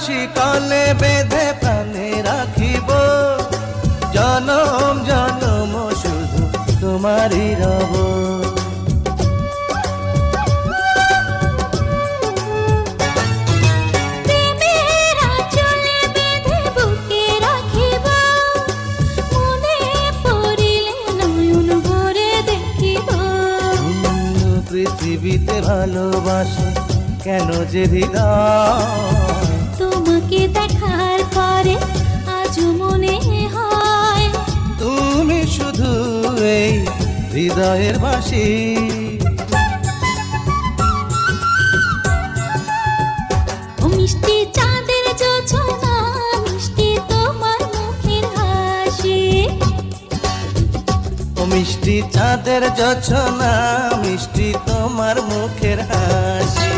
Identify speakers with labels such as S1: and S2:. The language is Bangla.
S1: শিকলে বেঁধে প্রাণে রাখিব, জনম জনম শুধু তোমারই রব। পৃথিবীতে ভালোবাসে কেন যে হৃদয়,
S2: তোমাকে দেখার পরে আজ মনে হয়
S1: তুমি শুধু এই হৃদয়ের বাসী।
S2: ও মিষ্টি চাঁদের জোছনা, মিষ্টি তোমার মুখের হাসি।
S1: ও মিষ্টি চাঁদের জোছনা, মিষ্টি তোমার মুখের হাসি।